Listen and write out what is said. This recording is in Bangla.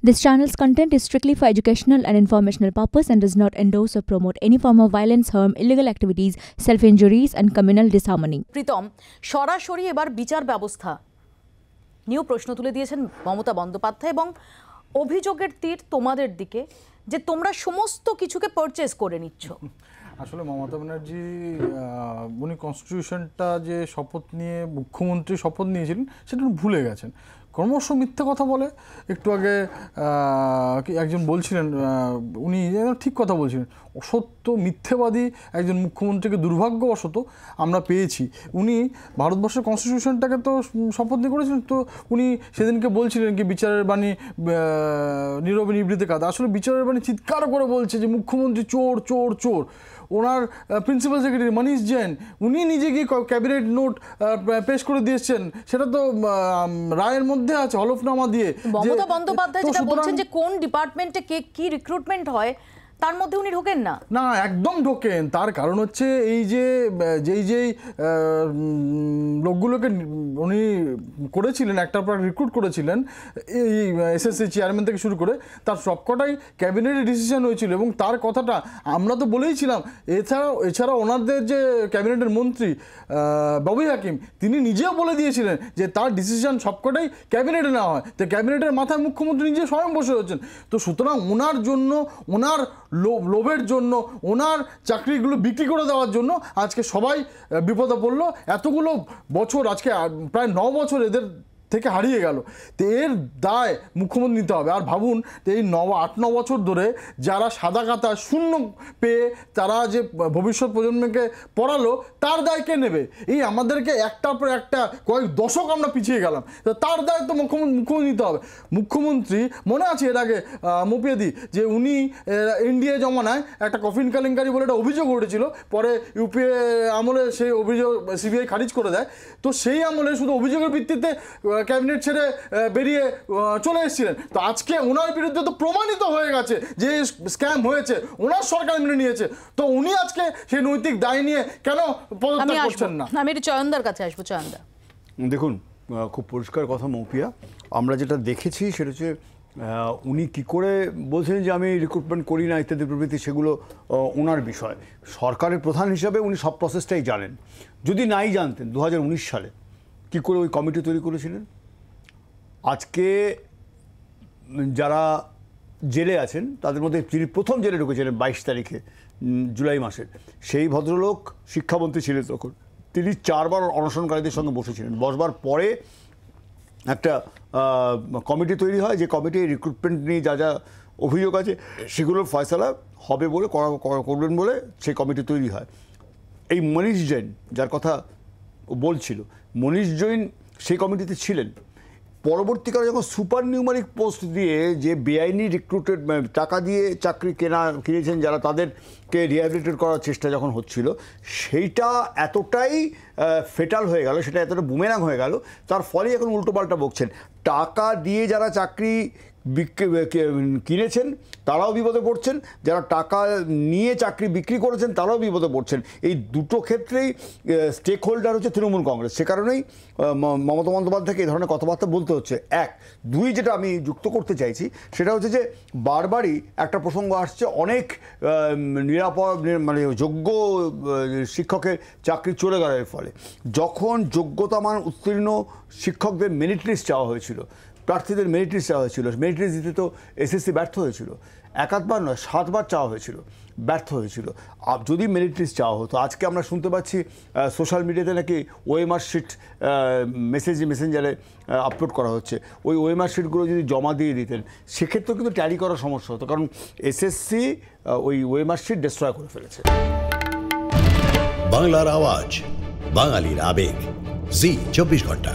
This channel's content is strictly for educational and informational purpose and does not endorse or promote any form of violence, harm, illegal activities, self-injuries and communal disharmony. Pritam, সরাসরি এবার বিচার ব্যবস্থা নিয়েও প্রশ্ন তুলে দিয়েছেন মমতা বন্দ্যোপাধ্যায় এবং অভিযোগের তীর তোমাদের দিকে যে তোমরা সমস্ত কিছুকে পারচেজ করে নিচ্ছ। আসলে মমতা ব্যানার্জি উনি কনস্টিটিউশনটা যে শপথ নিয়ে মুখ্যমন্ত্রী শপথ নিয়েছিলেন সেটা ভুলে গেছেন, ক্রমশ মিথ্যে কথা বলে। একটু আগে একজন বলছিলেন, উনি ঠিক কথা বলছিলেন, অসত্য মিথ্যেবাদী একজন মুখ্যমন্ত্রীকে দুর্ভাগ্যবশত আমরা পেয়েছি। উনি ভারতবর্ষের কনস্টিটিউশনটাকে তো শপথ নিয়ে করেছিলেন, তো উনি সেদিনকে বলছিলেন কি বিচারের বাণী নীরবে নিবৃতে কাঁদে। আসলে বিচারের বাণী চিৎকার করে বলছে যে মুখ্যমন্ত্রী চোর চোর চোর। ওনার প্রিন্সিপাল সেক্রেটারি মনীষ জৈন উনি নিজে গিয়ে ক্যাবিনেট নোট পেশ করে দিয়েছেন, সেটা তো রায়ের মধ্যে আছে হলফনামা দিয়ে। মমতা বন্দ্যোপাধ্যায় যেটা বলছেন যে কোন ডিপার্টমেন্টে কে কি রিক্রুটমেন্ট হয় তার মধ্যে উনি ঢোকেন না। না, একদম ঢোকেন। তার কারণ হচ্ছে এই যে যেই লোকগুলোকে উনি করেছিলেন, একটার পর রিক্রুট করেছিলেন, এই এসএসসি চেয়ারম্যান থেকে শুরু করে তার সবকটাই ক্যাবিনেটের ডিসিশন হয়েছিল এবং তার কথাটা আমরা তো বলেইছিলাম। এছাড়া ওনাদের যে ক্যাবিনেটের মন্ত্রী ববি হাকিম তিনি নিজেও বলে দিয়েছিলেন যে তার ডিসিশন সবকটাই ক্যাবিনেটে নেওয়া হয়, তো ক্যাবিনেটের মাথায় মুখ্যমন্ত্রী নিজে স্বয়ং বসে হচ্ছেন। তো সুতরাং ওনার জন্য, ওনার লোভের জন্য, ওনার চাকরিগুলো বিক্রি করে দেওয়ার জন্য আজকে সবাই বিপদে পড়লো। এতগুলো বছর, আজকে প্রায় 9 বছর এদের থেকে হারিয়ে গেল, তো এর দায় মুখ্যমন্ত্রী নিতে হবে। আর ভাবুন এই 8-9 বছর ধরে যারা সাদা কাতা শূন্য পেয়ে তারা যে ভবিষ্যৎ প্রজন্মকে পড়ালো তার দায় কে নেবে? এই আমাদেরকে একটার পর একটা কয়েক দশক আমরা পিছিয়ে গেলাম, তো তার দায় তো মুখ্যমন্ত্রী নিতে হবে। মুখ্যমন্ত্রী মনে আছে এর আগে মুপিয়াদি যে উনি এনডিএ জমানায় একটা কফিন কেলেঙ্কারি বলে একটা অভিযোগ উঠেছিল, পরে ইউপিএ আমলে সেই অভিযোগ সিবিআই খারিজ করে দেয়। তো সেই আমলে শুধু অভিযোগের ভিত্তিতে ক্যাবিনেট ছেড়ে বেরিয়ে চলে এসেছিলেন, তো আজকে ওনার বিরুদ্ধে তো প্রমাণিত হয়ে গেছে যে স্ক্যাম হয়েছে, ওনার সরকার মেনে নিয়েছে, তো উনি আজকে সেই নৈতিক দায় নিয়ে কেন পদত্যাগ করছেন না? আমি একটু চয়নদার কাছে আসবো। চয়নদা, দেখুন, খুব পরিষ্কার কথা মৌপিয়া, আমরা যেটা দেখেছি সেটা হচ্ছে উনি কী করে বলছেন যে আমি রিক্রুটমেন্ট করি না ইত্যাদি প্রভৃতি, সেগুলো ওনার বিষয়। সরকারের প্রধান হিসাবে উনি সব প্রসেসটাই জানেন। যদি নাই জানতেন 2019 সালে কী করে ওই কমিটি তৈরি করেছিলেন? আজকে যারা জেলে আছেন তাদের মধ্যে যিনি প্রথম জেলে ঢুকেছিলেন 22 তারিখে জুলাই মাসের, সেই ভদ্রলোক শিক্ষামন্ত্রী ছিলেন তখন। তিনি 4 বার অনশনকারীদের সঙ্গে বসেছিলেন। বসবার পরে একটা কমিটি তৈরি হয়, যে কমিটি রিক্রুটমেন্ট নিয়ে যা যা অভিযোগ আছে সেগুলোর ফয়সালা হবে বলে করবেন বলে সেই কমিটি তৈরি হয়। এই মনীষ জৈন যার কথা বলছিল, মনীষ জৈন সেই কমিটিতে ছিলেন। পরবর্তীকালে যখন সুপার নিউমারিক পোস্ট দিয়ে যে বেআইনি রিক্রুটেড টাকা দিয়ে চাকরি কিনেছেন যারা, তাদেরকে রিহ্যাবিলিটেট করার চেষ্টা যখন হচ্ছিল, সেইটা এতটাই ফেটাল হয়ে গেল, সেটা এতটা বুমেরাং হয়ে গেল, তার ফলে এখন উল্টোপাল্টা বকছেন। টাকা দিয়ে যারা চাকরি কিনেছেন তারাও বিপদে পড়ছেন, যারা টাকা নিয়ে চাকরি বিক্রি করেছেন তারাও বিপদে পড়ছেন। এই দুটো ক্ষেত্রেই স্টেক হোল্ডার হচ্ছে তৃণমূল কংগ্রেস। সে কারণেই মমতা বন্দ্যোপাধ্যায়কে এই ধরনের কথাবার্তা বলতে হচ্ছে। 1, 2 যেটা আমি যুক্ত করতে চাইছি সেটা হচ্ছে যে বারবারই একটা প্রসঙ্গ আসছে, অনেক নিরাপদ মানে যোগ্য শিক্ষকের চাকরি চলে গেল এর ফলে। যখন যোগ্যতামান উত্তীর্ণ শিক্ষকদের মেরিট লিস্ট চাওয়া হয়েছিল, প্রার্থীদের মেরিট লিস্ট চাওয়া হয়েছিল, মেরিট লিস্ট দিতে তো এসএসসি ব্যর্থ হয়েছিল। 1-বার নয় 7বার চাওয়া হয়েছিল, ব্যর্থ হয়েছিল। যদি মেরিট লিস্ট চাওয়া হতো, আজকে আমরা শুনতে পাচ্ছি সোশ্যাল মিডিয়াতে নাকি ওএমআর শিট মেসেঞ্জারে আপলোড করা হচ্ছে। ওই ওএমআর শিটগুলো যদি জমা দিয়ে দিতেন সেক্ষেত্রেও কিন্তু ট্যালি করার সমস্যা হতো, কারণ এসএসসি ওই ওএমআর শিট ডিস্ট্রয় করে ফেলেছে। বাংলার আওয়াজ, বাঙালির আবেগ, জি 24 ঘন্টা।